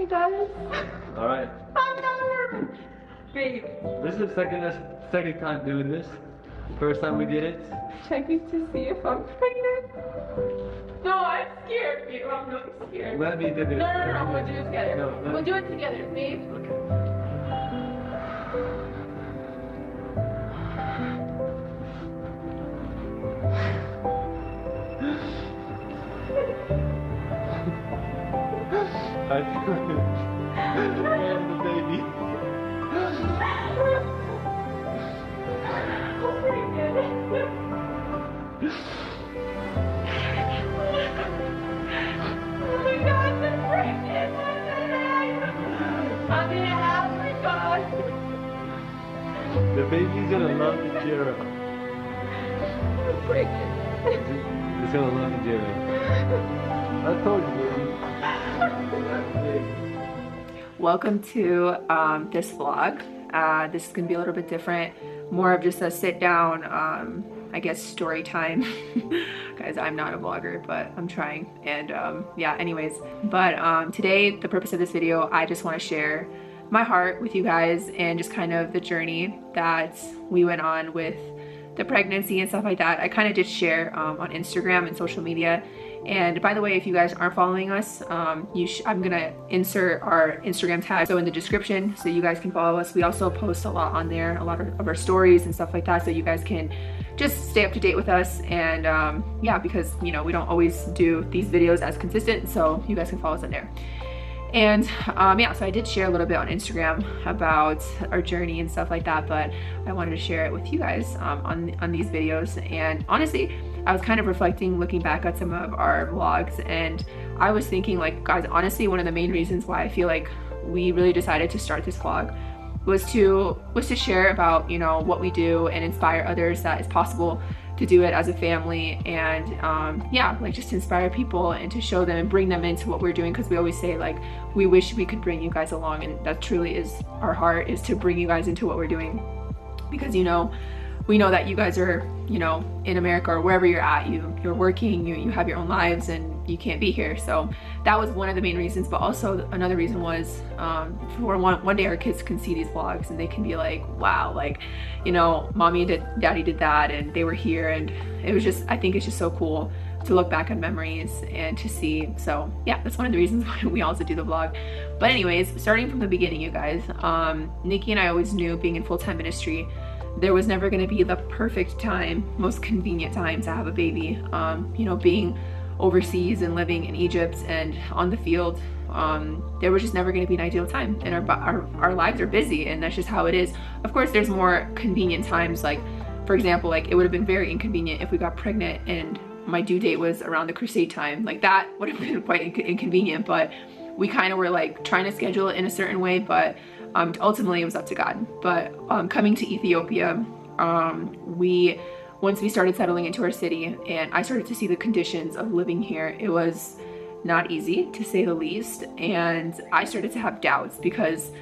Hey guys. Alright. I'm nervous. Babe. This is the second time doing this. First time we did it. Checking to see if I'm pregnant. No, I'm scared, babe. I'm not scared. Let me do it. No, we'll do it together. No, we'll do it together, babe. Okay. And the baby. Oh my God, I'm pregnant. I'm in Africa. The baby's gonna love the Jera. I'm pregnant. It's gonna love the Jera. I told you, baby. Welcome to this vlog. This is gonna be a little bit different, more of just a sit down, I guess story time. Guys, I'm not a vlogger, but I'm trying. And yeah, anyways, but today the purpose of this video, I just want to share my heart with you guys and just kind of the journey that we went on with the pregnancy and stuff like that. I kind of did share on Instagram and social media. And by the way, if you guys aren't following us, I'm gonna insert our Instagram tag so in the description so you guys can follow us. We also post a lot on there, a lot of our stories and stuff like that, so you guys can just stay up to date with us. And yeah, because you know we don't always do these videos as consistent, so you guys can follow us on there. And yeah, so I did share a little bit on Instagram about our journey and stuff like that, but I wanted to share it with you guys on these videos. And honestly, I was kind of reflecting, looking back at some of our vlogs, and I was thinking, like, guys, honestly, one of the main reasons why I feel like we really decided to start this vlog was to share about, you know, what we do and inspire others that it's possible to do it as a family. And yeah, like just to inspire people and to show them and bring them into what we're doing, because we always say, like, we wish we could bring you guys along, and that truly is our heart, is to bring you guys into what we're doing. Because, you know, we know that you guys are, you know, in America or wherever you're at, you're working, you have your own lives, and you can't be here. So that was one of the main reasons. But also another reason was for one day our kids can see these vlogs and they can be like, wow, like, you know, mommy did, daddy did that, and they were here. And it was just, I think it's just so cool to look back on memories and to see. So yeah, that's one of the reasons why we also do the vlog. But anyways, starting from the beginning, you guys, Nikki and I always knew, being in full-time ministry, there was never going to be the perfect time, most convenient time to have a baby. You know, being overseas and living in Egypt and on the field, there was just never going to be an ideal time. And our lives are busy, and that's just how it is. Of course, there's more convenient times. Like, for example, like it would have been very inconvenient if we got pregnant and my due date was around the crusade time. Like that would have been quite inconvenient, but we kind of were like trying to schedule it in a certain way, but ultimately it was up to God. But coming to Ethiopia, once we started settling into our city and I started to see the conditions of living here, it was not easy, to say the least. And I started to have doubts, because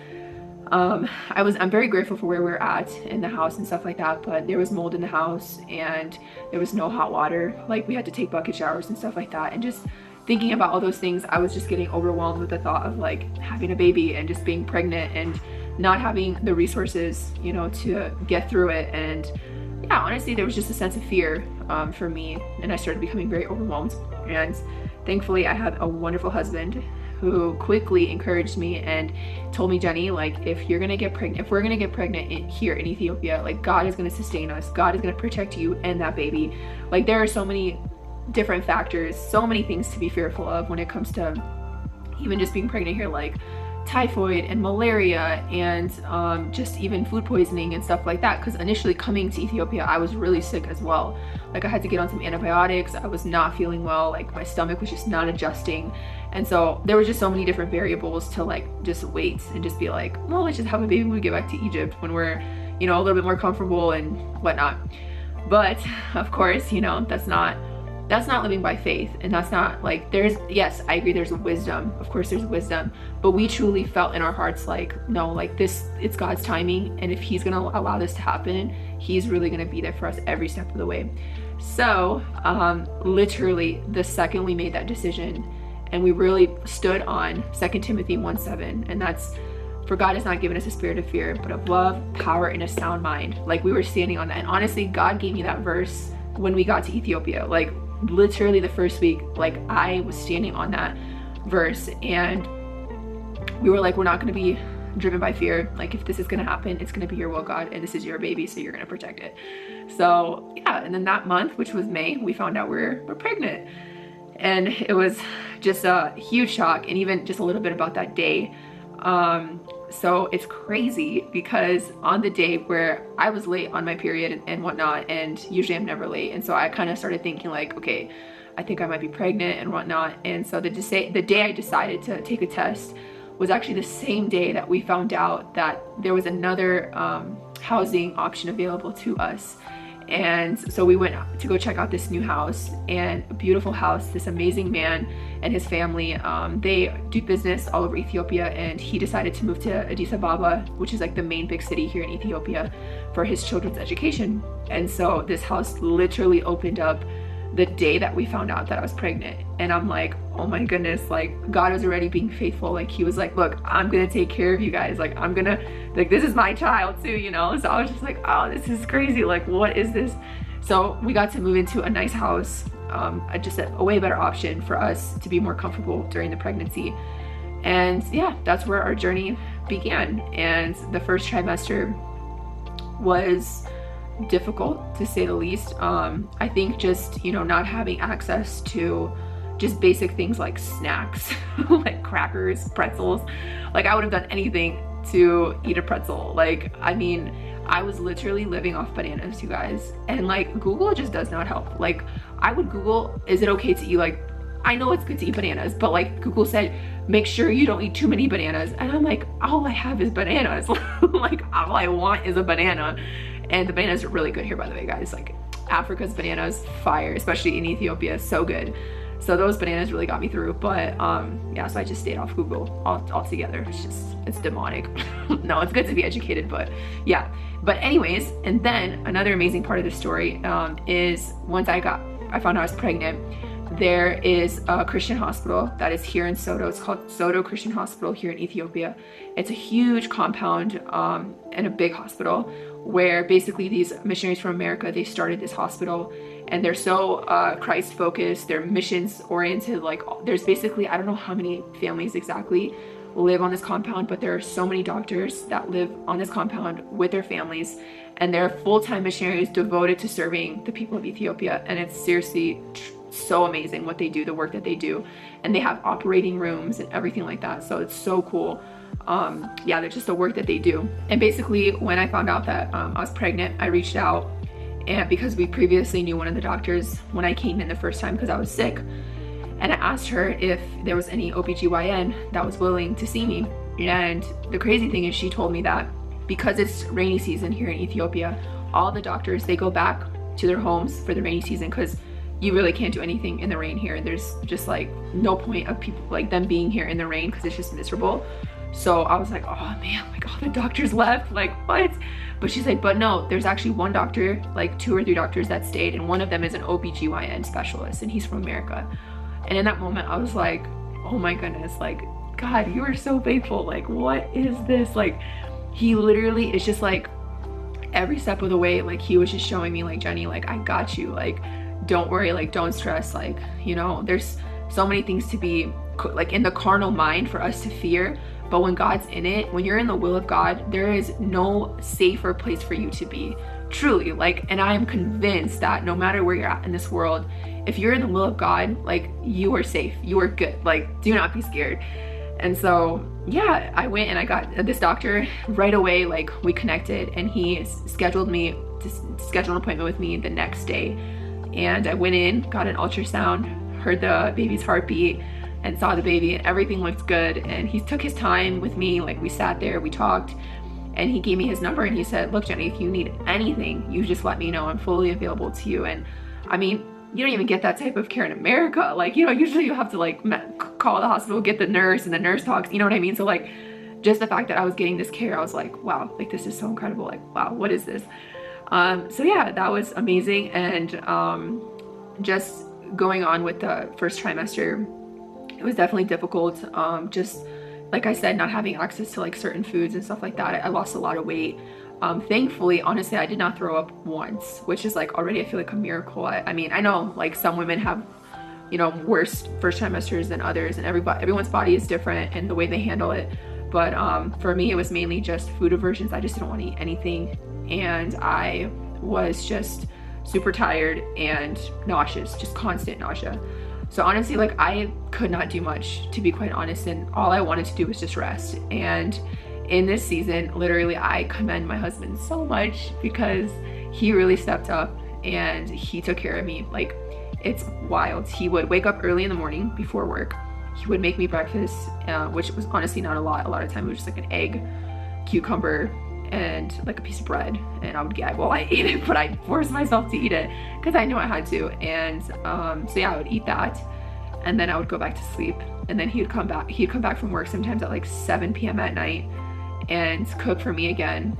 I'm very grateful for where we're at in the house and stuff like that, but there was mold in the house and there was no hot water. Like, we had to take bucket showers and stuff like that. And just thinking about all those things, I was just getting overwhelmed with the thought of like having a baby and just being pregnant and not having the resources, you know, to get through it. And yeah, honestly, there was just a sense of fear for me, and I started becoming very overwhelmed. And thankfully, I had a wonderful husband who quickly encouraged me and told me, Jenny, like, if we're gonna get pregnant here in Ethiopia, like, God is gonna sustain us. God is gonna protect you and that baby. Like, there are so many different factors, so many things to be fearful of when it comes to even just being pregnant here, like typhoid and malaria and just even food poisoning and stuff like that. Because initially coming to Ethiopia, I was really sick as well. Like, I had to get on some antibiotics. I was not feeling well. Like, my stomach was just not adjusting. And so there was just so many different variables to like just wait and just be like, well, let's just have a baby when we get back to Egypt, when we're, you know, a little bit more comfortable and whatnot. But of course, you know, that's not living by faith. And that's not like, yes, I agree, there's wisdom. Of course there's wisdom, but we truly felt in our hearts like, no, like this, it's God's timing. And if he's gonna allow this to happen, he's really gonna be there for us every step of the way. So literally the second we made that decision And we really stood on 2 Timothy 1:7, and that's, for God has not given us a spirit of fear, but of love, power, and a sound mind. Like, we were standing on that. And honestly, God gave me that verse when we got to Ethiopia. Like, literally the first week, like, I was standing on that verse, and we were like, we're not going to be driven by fear. Like, if this is going to happen, it's going to be your will, God, and this is your baby, so you're going to protect it. So yeah, and then that month, which was May, we found out we're pregnant. And it was just a huge shock. And even just a little bit about that day. So it's crazy because on the day where I was late on my period and whatnot, and usually I'm never late, and so I kind of started thinking like, okay, I think I might be pregnant and whatnot. And so the day I decided to take a test was actually the same day that we found out that there was another housing option available to us. And so we went to go check out this new house, and a beautiful house. This amazing man and his family, they do business all over Ethiopia, and he decided to move to Addis Ababa, which is like the main big city here in Ethiopia, for his children's education. And so this house literally opened up the day that we found out that I was pregnant. And I'm like, oh my goodness, like, God was already being faithful. Like, he was like, look, I'm gonna take care of you guys. Like, I'm gonna, like, this is my child too, you know? So I was just like, oh, this is crazy. Like, what is this? So we got to move into a nice house, just a way better option for us to be more comfortable during the pregnancy. And yeah, that's where our journey began. And the first trimester was difficult, to say the least. I think just, you know, not having access to just basic things like snacks, like crackers, pretzels. Like, I would have done anything to eat a pretzel. Like, I mean, I was literally living off bananas, you guys. And like, Google just does not help. Like, I would Google, is it okay to eat, like, I know it's good to eat bananas, but like, Google said, make sure you don't eat too many bananas. And I'm like, all I have is bananas. Like, all I want is a banana. And the bananas are really good here, by the way, guys. Like, Africa's bananas, fire, especially in Ethiopia, so good. So those bananas really got me through. But yeah, so I just stayed off Google altogether. It's demonic. No, it's good to be educated, but yeah. But anyways, and then another amazing part of the story is once I found out I was pregnant, there is a Christian hospital that is here in Sodo. It's called Sodo Christian Hospital here in Ethiopia. It's a huge compound and a big hospital where basically these missionaries from America, they started this hospital, and they're so Christ focused, they're missions oriented. Like, there's basically, I don't know how many families exactly live on this compound, but there are so many doctors that live on this compound with their families, and they're full-time missionaries devoted to serving the people of Ethiopia. And it's seriously so amazing what they do, the work that they do, and they have operating rooms and everything like that. So it's so cool. Yeah, that's just the work that they do. And basically, when I found out that I was pregnant, I reached out, and because we previously knew one of the doctors when I came in the first time because I was sick, and I asked her if there was any OBGYN that was willing to see me. And the crazy thing is, she told me that because it's rainy season here in Ethiopia, all the doctors, they go back to their homes for the rainy season because you really can't do anything in the rain here. There's just like no point of people like them being here in the rain because it's just miserable. So I was like, oh man, like, all the doctors left, like, what? But she's like, but no, there's actually one doctor, like 2 or 3 doctors that stayed, and one of them is an OBGYN specialist, and he's from America. And in that moment, I was like, oh my goodness, like, God, you are so faithful. Like, what is this? Like, he literally is just like, every step of the way, like, he was just showing me, like, Jenny, like, I got you. Like, don't worry, like, don't stress. Like, you know, there's so many things to be, like, in the carnal mind for us to fear. But when God's in it, when you're in the will of God, there is no safer place for you to be. Truly, like, and I am convinced that no matter where you're at in this world, if you're in the will of God, like, you are safe, you are good. Like, do not be scared. And so, yeah, I went and I got this doctor right away. Like, we connected, and he scheduled me to schedule an appointment with me the next day. And I went in, got an ultrasound, heard the baby's heartbeat, and saw the baby, and everything looked good. And he took his time with me. Like, we sat there, we talked, and he gave me his number, and he said, look, Jenny, if you need anything, you just let me know. I'm fully available to you. And I mean, you don't even get that type of care in America. Like, you know, usually you have to like call the hospital, get the nurse, and the nurse talks, you know what I mean? So like, just the fact that I was getting this care, I was like, wow, like, this is so incredible. Like, wow, what is this? So yeah, that was amazing. And just going on with the first trimester, it was definitely difficult. Just like I said, not having access to like certain foods and stuff like that. I lost a lot of weight. Thankfully, honestly, I did not throw up once, which is like already I feel like a miracle. I mean, I know like some women have, you know, worse first trimesters than others, and everyone's body is different and the way they handle it. But for me, it was mainly just food aversions. I just didn't want to eat anything, and I was just super tired and nauseous, just constant nausea. So honestly, like I could not do much, to be quite honest, and all I wanted to do was just rest. And in this season, literally, I commend my husband so much because he really stepped up and he took care of me. Like, it's wild. He would wake up early in the morning before work. He would make me breakfast, which was honestly not a lot. A lot of time it was just like an egg, cucumber, and like a piece of bread, and I would gag while I ate it, but I forced myself to eat it because I knew I had to. And so yeah, I would eat that, and then I would go back to sleep, and then he'd come back from work sometimes at like 7 p.m. at night and cook for me again.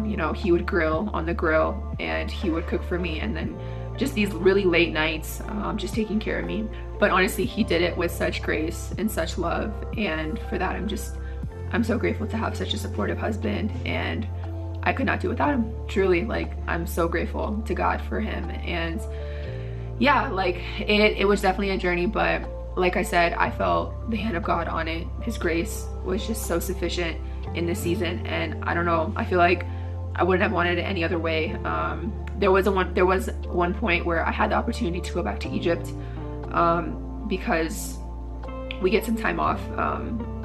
You know, he would grill on the grill and he would cook for me, and then just these really late nights, just taking care of me. But honestly, he did it with such grace and such love, and for that I'm so grateful to have such a supportive husband, and I could not do without him. Truly, like, I'm so grateful to God for him. And yeah, like it was definitely a journey, but like I said, I felt the hand of God on it. His grace was just so sufficient in this season, and I don't know, I feel like I wouldn't have wanted it any other way. There was one point where I had the opportunity to go back to Egypt, because we get some time off.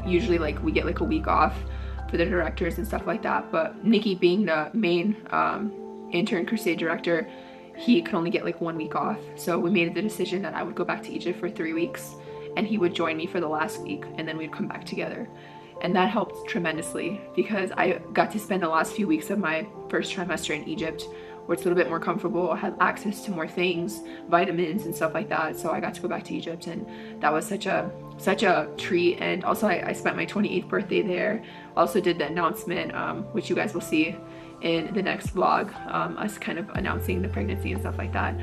Usually like we get like a week off for the directors and stuff like that, but Nicky, being the main intern crusade director, he could only get like 1 week off. So we made the decision that I would go back to Egypt for 3 weeks and he would join me for the last week, and then we'd come back together. And that helped tremendously because I got to spend the last few weeks of my first trimester in Egypt, where it's a little bit more comfortable. I had access to more things, vitamins and stuff like that. So I got to go back to Egypt, and that was such a treat. And also I spent my 28th birthday there. Also did the announcement, which you guys will see in the next vlog, us kind of announcing the pregnancy and stuff like that.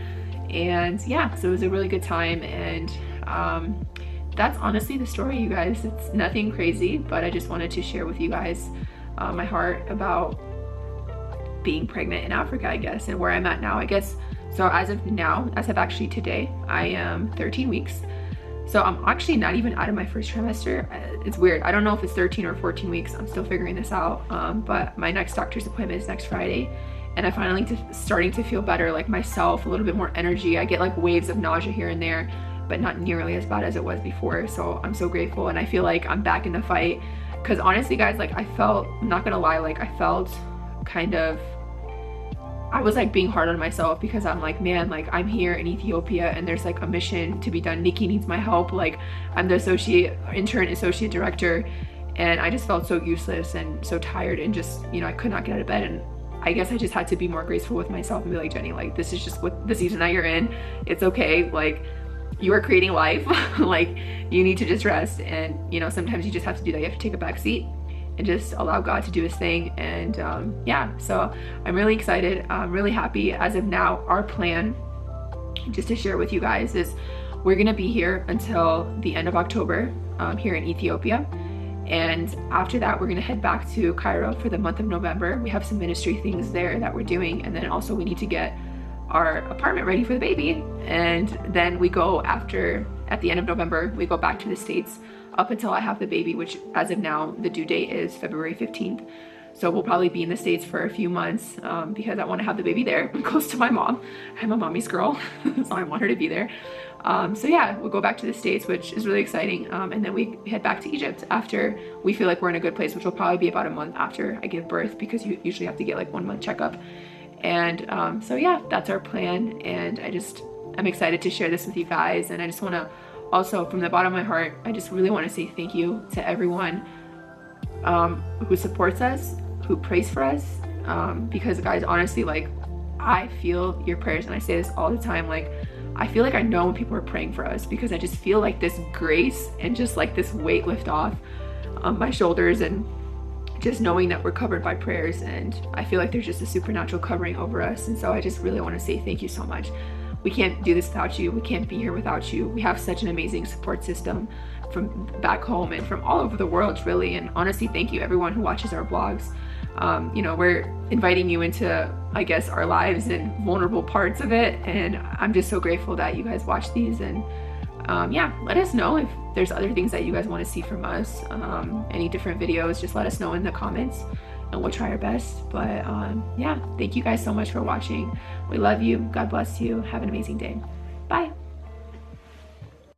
And yeah, so it was a really good time. And that's honestly the story, you guys. It's nothing crazy, but I just wanted to share with you guys my heart about being pregnant in Africa, I guess, and where I'm at now, I guess. So as of actually today, I am 13 weeks. So I'm actually not even out of my first trimester. It's weird. I don't know if it's 13 or 14 weeks. I'm still figuring this out. But my next doctor's appointment is next Friday, and I finally starting to feel better, like myself, a little bit more energy. I get like waves of nausea here and there, but not nearly as bad as it was before. So I'm so grateful, and I feel like I'm back in the fight. Because honestly, guys, like I'm not gonna lie, like I felt kind of, I was like being hard on myself because I'm like, man, like I'm here in Ethiopia and there's like a mission to be done. Nicky needs my help. Like I'm the intern associate director, and I just felt so useless and so tired, and just, you know, I could not get out of bed. And I guess I just had to be more graceful with myself and be like, Jenny, like this is just what the season that you're in. It's okay. Like you are creating life. Like you need to just rest. And you know, sometimes you just have to do that. You have to take a back seat and just allow God to do his thing. And yeah, so I'm really excited. I'm really happy. As of now, our plan, just to share with you guys, is we're gonna be here until the end of October here in Ethiopia. And after that, we're gonna head back to Cairo for the month of November. We have some ministry things there that we're doing. And then also we need to get our apartment ready for the baby. And then we go at the end of November, we go back to the States up until I have the baby, which as of now, the due date is February 15th. So we'll probably be in the States for a few months because I want to have the baby there, close to my mom. I'm a mommy's girl, so I want her to be there. So yeah, we'll go back to the States, which is really exciting. And then we head back to Egypt after we feel like we're in a good place, which will probably be about a month after I give birth, because you usually have to get like 1 month checkup. And so yeah, that's our plan. And I'm excited to share this with you guys. And I just want to also, from the bottom of my heart, I just really want to say thank you to everyone who supports us, who prays for us, because guys, honestly, like I feel your prayers, and I say this all the time, like I feel like I know when people are praying for us, because I just feel like this grace and just like this weight lift off my shoulders, and just knowing that we're covered by prayers. And I feel like there's just a supernatural covering over us. And so I just really want to say thank you so much. we can't do this without you. We can't be here without you. We have such an amazing support system from back home and from all over the world, really. And honestly, thank you everyone who watches our vlogs. You know, we're inviting you into, I guess, our lives and vulnerable parts of it. And I'm just so grateful that you guys watch these. And yeah, let us know if there's other things that you guys want to see from us, any different videos. Just let us know in the comments and we'll try our best. But yeah, thank you guys so much for watching. We love you. God bless you. Have an amazing day. Bye.